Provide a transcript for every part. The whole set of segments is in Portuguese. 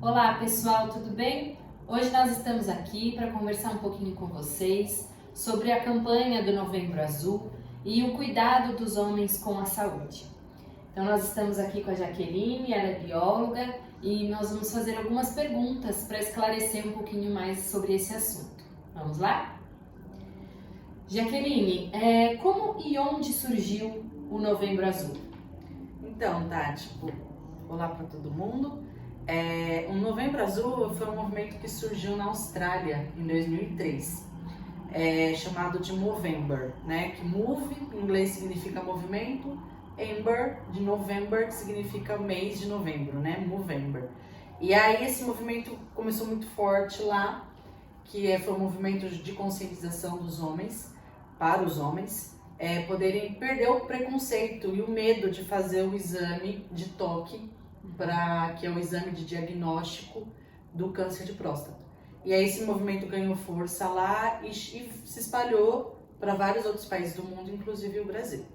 Olá pessoal, tudo bem? Hoje nós estamos aqui para conversar um pouquinho com vocês sobre a campanha do Novembro Azul e o cuidado dos homens com a saúde. Então nós estamos aqui com a Jaqueline, ela é bióloga e nós vamos fazer algumas perguntas para esclarecer um pouquinho mais sobre esse assunto. Vamos lá? Jaqueline, como e onde surgiu o Novembro Azul? Então, Tati, olá para todo mundo. O Novembro Azul foi um movimento que surgiu na Austrália em 2003, chamado de Movember, né? Que move em inglês significa movimento, Ember de November que significa mês de novembro, né? Movember. E aí esse movimento começou muito forte lá, que foi um movimento de conscientização dos homens, para os homens, poderem perder o preconceito e o medo de fazer o exame de toque, que é o exame de diagnóstico do câncer de próstata. E aí esse movimento ganhou força lá e se espalhou para vários outros países do mundo, inclusive o Brasil.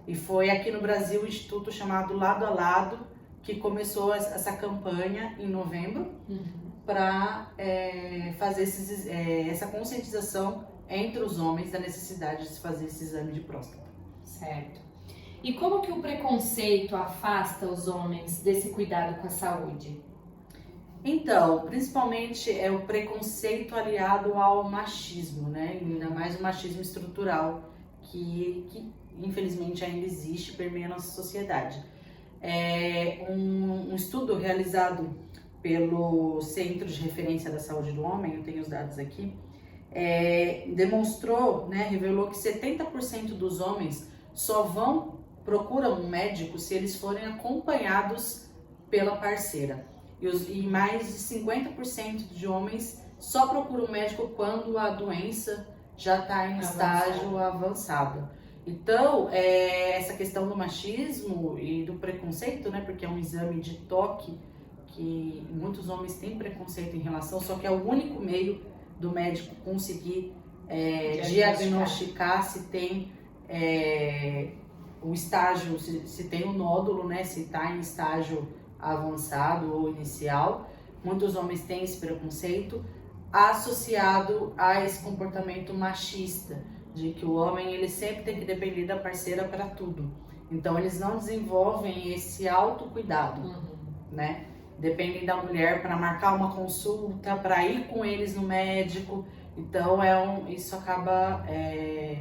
E foi aqui no Brasil o instituto chamado Lado a Lado que começou essa campanha em novembro para fazer essa conscientização entre os homens da necessidade de se fazer esse exame de próstata. Certo. E como que o preconceito afasta os homens desse cuidado com a saúde? Então, principalmente é o preconceito aliado ao machismo, né? Ainda mais o machismo estrutural que infelizmente ainda existe e permeia a nossa sociedade. Um estudo realizado pelo Centro de Referência da Saúde do Homem, eu tenho os dados aqui, demonstrou, né, revelou que 70% dos homens só procuram um médico se eles forem acompanhados pela parceira. E mais de 50% de homens só procuram um médico quando a doença já está em estágio avançado. Então, essa questão do machismo e do preconceito, né, porque é um exame de toque que muitos homens têm preconceito em relação, só que é o único meio do médico conseguir diagnosticar se tem o estágio, se tem um nódulo, né, se está em estágio avançado ou inicial. Muitos homens têm esse preconceito associado a esse comportamento machista, de que o homem ele sempre tem que depender da parceira para tudo. Então eles não desenvolvem esse autocuidado, né? Dependem da mulher para marcar uma consulta, para ir com eles no médico. Então isso acaba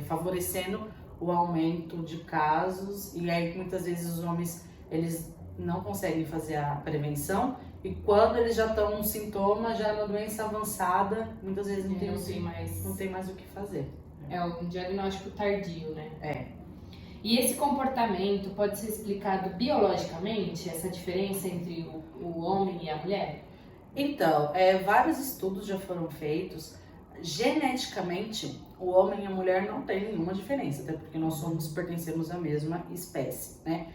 favorecendo o aumento de casos, e aí muitas vezes os homens eles não conseguem fazer a prevenção, e quando eles já estão um sintoma, já na doença avançada, muitas vezes não tem mais o que fazer. É um diagnóstico tardio, né? E esse comportamento pode ser explicado biologicamente, essa diferença entre o homem e a mulher? Então, vários estudos já foram feitos. Geneticamente, o homem e a mulher não tem nenhuma diferença, até porque nós pertencemos à mesma espécie, né?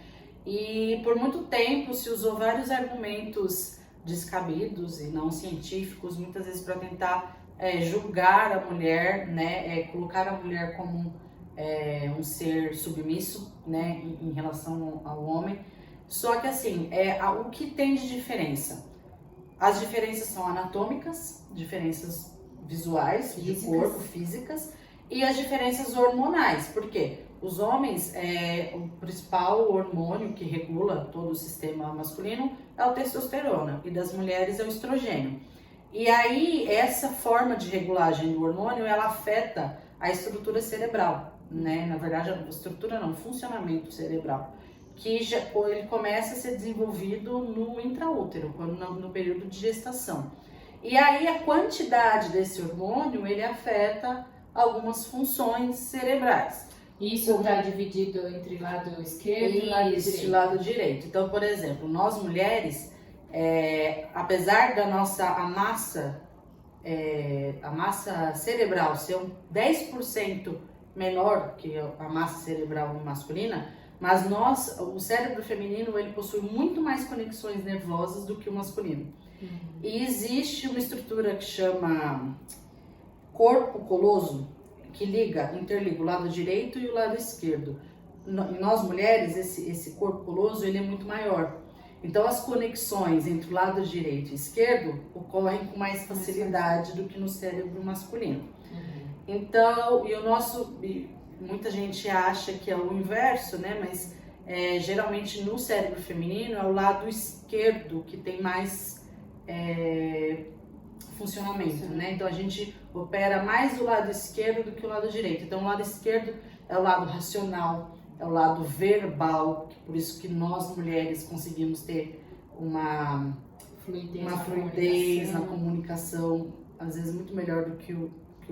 E por muito tempo se usou vários argumentos descabidos e não científicos, muitas vezes para tentar julgar a mulher, né? Colocar a mulher como um ser submisso, né? Em relação ao homem. Só que assim, o que tem de diferença? As diferenças são anatômicas, diferenças visuais, de corpo, físicas, e as diferenças hormonais. Por quê? Os homens, o principal hormônio que regula todo o sistema masculino é o testosterona, e das mulheres é o estrogênio. E aí, essa forma de regulagem do hormônio, ela afeta a estrutura cerebral, né? Na verdade, a estrutura não, o funcionamento cerebral, que ele começa a ser desenvolvido no intraútero, no período de gestação. E aí a quantidade desse hormônio, ele afeta algumas funções cerebrais. Isso está dividido entre lado esquerdo e lado direito? E lado direito. Então, por exemplo, nós mulheres, apesar da a massa cerebral ser 10% menor que a massa cerebral masculina, mas o cérebro feminino, ele possui muito mais conexões nervosas do que o masculino. E existe uma estrutura que chama corpo coloso, que interliga o lado direito e o lado esquerdo. Em nós mulheres, esse corpo coloso, ele é muito maior. Então as conexões entre o lado direito e esquerdo ocorrem com mais facilidade do que no cérebro masculino. Então, muita gente acha que é o inverso, né? Mas geralmente no cérebro feminino é o lado esquerdo que tem mais funcionamento, né? Então a gente opera mais do lado esquerdo do que o lado direito. Então o lado esquerdo é o lado racional, é o lado verbal, por isso que nós mulheres conseguimos ter uma fluidez na comunicação, às vezes muito melhor do que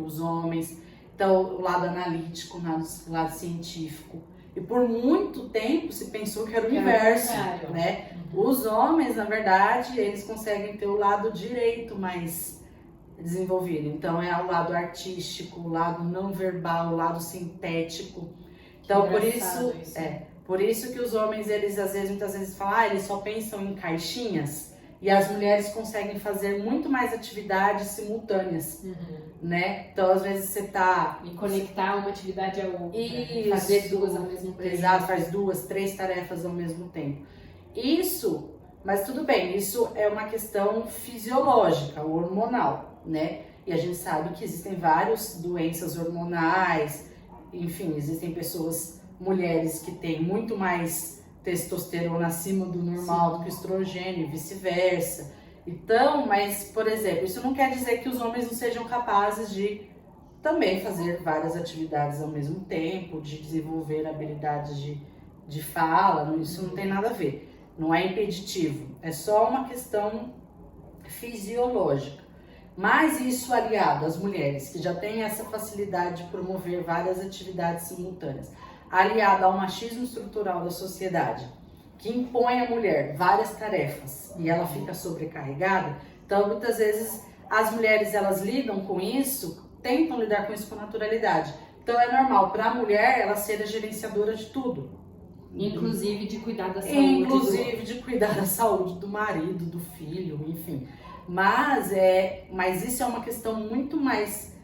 os homens. Então o lado analítico, o lado científico. E por muito tempo se pensou que era o inverso, né? Os homens, na verdade, eles conseguem ter o lado direito mais desenvolvido. Então é o lado artístico, o lado não verbal, o lado sintético. Então por isso que os homens, eles muitas vezes falam, eles só pensam em caixinhas, e as mulheres conseguem fazer muito mais atividades simultâneas, né? Então às vezes você tá... E conectar uma atividade à outra, isso, fazer duas ao mesmo tempo. Exato, faz 2, 3 tarefas ao mesmo tempo. Mas tudo bem, isso é uma questão fisiológica, hormonal, né? E a gente sabe que existem várias doenças hormonais, enfim, existem mulheres que têm muito mais testosterona acima do normal do que estrogênio e vice-versa. Então, mas, por exemplo, isso não quer dizer que os homens não sejam capazes de também fazer várias atividades ao mesmo tempo, de desenvolver habilidades de fala, isso não tem nada a ver. Não é impeditivo, é só uma questão fisiológica. Mas isso aliado às mulheres, que já têm essa facilidade de promover várias atividades simultâneas, aliado ao machismo estrutural da sociedade, que impõe à mulher várias tarefas e ela fica sobrecarregada, então muitas vezes as mulheres, elas lidam com isso, tentam lidar com isso com naturalidade. Então é normal para a mulher ela ser a gerenciadora de tudo. Inclusive de cuidar da saúde. Inclusive de cuidar da saúde do marido, do filho, enfim. Mas isso é uma questão muito mais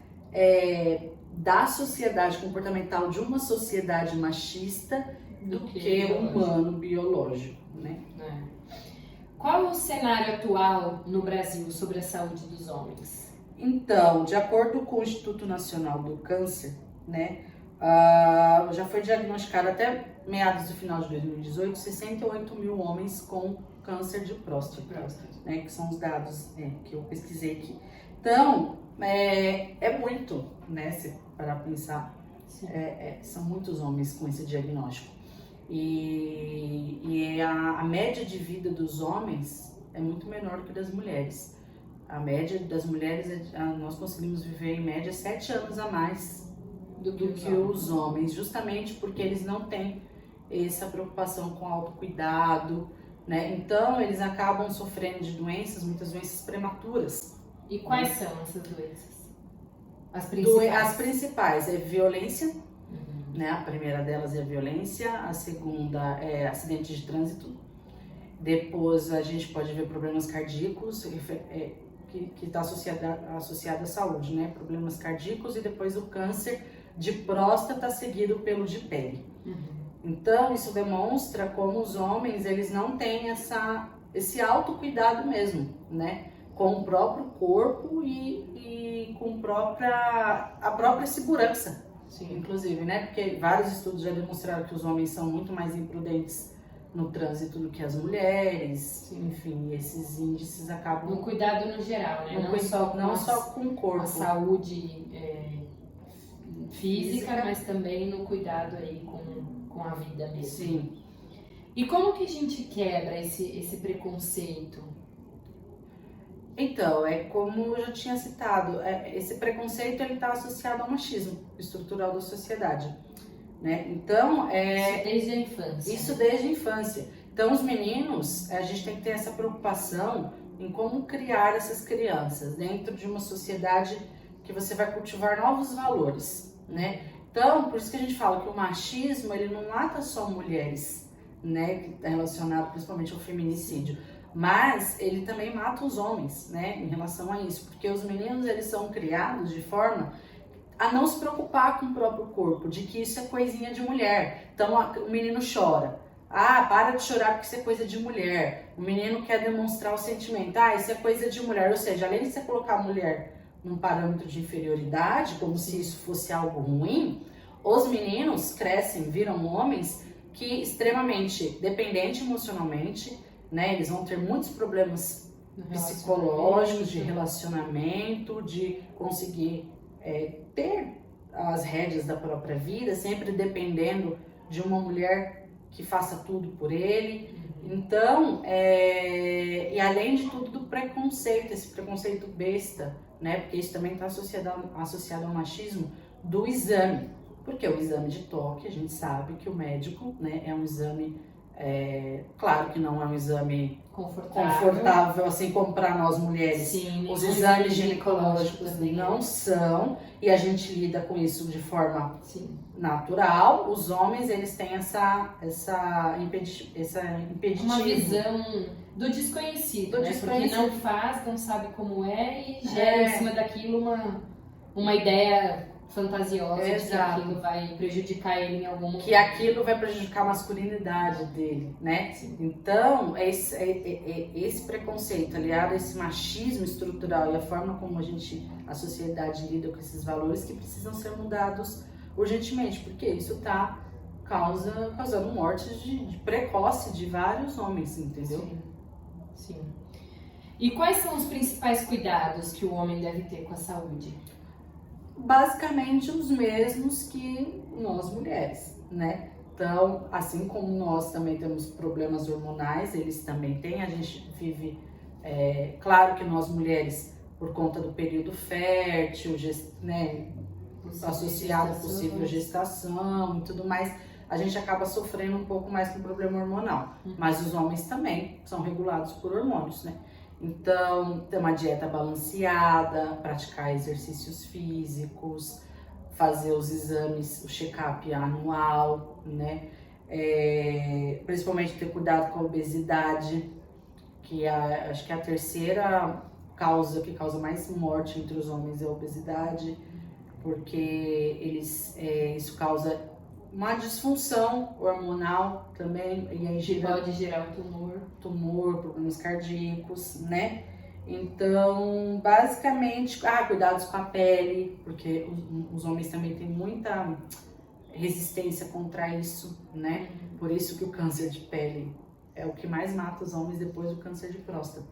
da sociedade comportamental, de uma sociedade machista, do que humano, biológico, né? Qual o cenário atual no Brasil sobre a saúde dos homens? Então, de acordo com o Instituto Nacional do Câncer, né, já foi diagnosticado até meados do final de 2018 68 mil homens com câncer de próstata, né, que são os dados que eu pesquisei aqui. Então, é muito, né, se parar pra pensar, são muitos homens com esse diagnóstico. E a média de vida dos homens é muito menor que das mulheres. A média das mulheres, nós conseguimos viver em média 7 anos a mais do que os homens, justamente porque eles não têm essa preocupação com autocuidado, né? Então eles acabam sofrendo de doenças, muitas doenças prematuras. E quais são essas doenças? As principais? As principais é violência, né? A primeira delas é a violência, a segunda é acidente de trânsito. Depois a gente pode ver problemas cardíacos, que está associado à saúde, né? Problemas cardíacos, e depois o câncer de próstata seguido pelo de pele. Então isso demonstra como os homens, eles não têm esse autocuidado mesmo, né? Com o próprio corpo e com a própria segurança. Sim. Inclusive, né? Porque vários estudos já demonstraram que os homens são muito mais imprudentes no trânsito do que as mulheres. Sim. Enfim, esses índices acabam... No cuidado no geral, né? Não só com o corpo. A saúde física, mas também no cuidado aí com a vida mesmo. Sim. E como que a gente quebra esse preconceito? Então, como eu já tinha citado, esse preconceito está associado ao machismo estrutural da sociedade, né? Então, isso desde a infância. Isso desde a infância. Então, os meninos, a gente tem que ter essa preocupação em como criar essas crianças dentro de uma sociedade que você vai cultivar novos valores, né? Então, por isso que a gente fala que o machismo, ele não mata só mulheres, né? Que está relacionado principalmente ao feminicídio. Mas ele também mata os homens, né, em relação a isso, porque os meninos, eles são criados de forma a não se preocupar com o próprio corpo, de que isso é coisinha de mulher. Então o menino chora, Ah, para de chorar porque isso é coisa de mulher. O menino quer demonstrar o sentimento. Ah, isso é coisa de mulher. Ou seja, além de você colocar a mulher num parâmetro de inferioridade, como se isso fosse algo ruim, os meninos crescem, viram homens que extremamente dependentes emocionalmente, né? Eles vão ter muitos problemas psicológicos, de relacionamento, de conseguir ter as rédeas da própria vida, sempre dependendo de uma mulher que faça tudo por ele. Então, e além de tudo do preconceito, esse preconceito besta, né? Porque isso também está associado ao machismo do exame. Porque o exame de toque, a gente sabe que o médico, né, é um exame, claro que não é um exame confortável assim como para nós mulheres. Sim, os exames ginecológicos não são, e a gente lida com isso de forma natural. Os homens, eles têm essa impeditivo. Uma visão do desconhecido, né? Porque não faz, não sabe como é e gera em cima daquilo uma ideia fantasiosa de que aquilo vai prejudicar ele em algum momento. Que aquilo vai prejudicar a masculinidade dele, né? Sim. Então, esse preconceito aliado a esse machismo estrutural e a forma como a sociedade lida com esses valores que precisam ser mudados urgentemente, porque isso está causando mortes de precoce de vários homens, entendeu? Sim. E quais são os principais cuidados que o homem deve ter com a saúde? Basicamente os mesmos que nós mulheres, né? Então, assim como nós também temos problemas hormonais, eles também têm. A gente vive, claro que nós mulheres, por conta do período fértil, né, associado à possível gestação e tudo mais, a gente acaba sofrendo um pouco mais com o problema hormonal. Mas os homens também são regulados por hormônios, né? Então, ter uma dieta balanceada, praticar exercícios físicos, fazer os exames, o check-up anual, né? Principalmente ter cuidado com a obesidade, que acho que é a terceira causa que causa mais morte entre os homens é a obesidade, porque isso causa uma disfunção hormonal também, e aí pode gerar tumor, problemas cardíacos, né? Então, basicamente, cuidados com a pele, porque os homens também têm muita resistência contra isso, né? Por isso que o câncer de pele é o que mais mata os homens depois do câncer de próstata.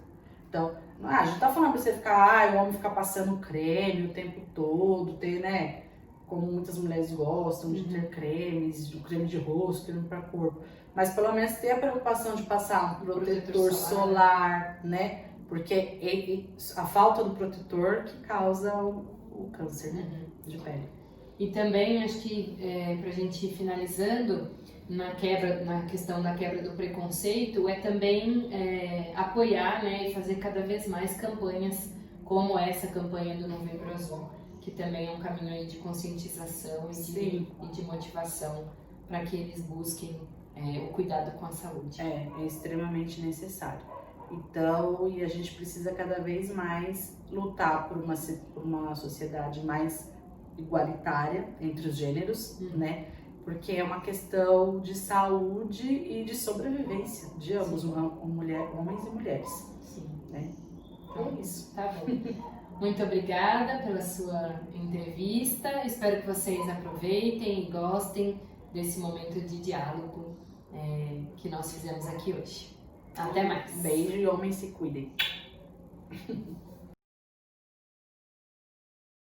Então, a gente tá falando pra você ficar, o homem ficar passando creme o tempo todo, né? Como muitas mulheres gostam de ter cremes, o creme de rosto, creme para corpo. Mas pelo menos ter a preocupação de passar um protetor solar, né? Porque a falta do protetor que causa o câncer, né? De pele. E também, acho que pra gente ir finalizando, na questão da quebra do preconceito, também apoiar, né? E fazer cada vez mais campanhas como essa campanha do Novembro Azul, que também é um caminho aí de conscientização e de motivação para que eles busquem o cuidado com a saúde. É extremamente necessário. Então, e a gente precisa cada vez mais lutar por uma sociedade mais igualitária entre os gêneros, né? Porque é uma questão de saúde e de sobrevivência de ambos, homens e mulheres. Sim. Né? Então é isso. Tá bom. Muito obrigada pela sua entrevista. Espero que vocês aproveitem e gostem desse momento de diálogo que nós fizemos aqui hoje. Até mais. Beijo e homens se cuidem.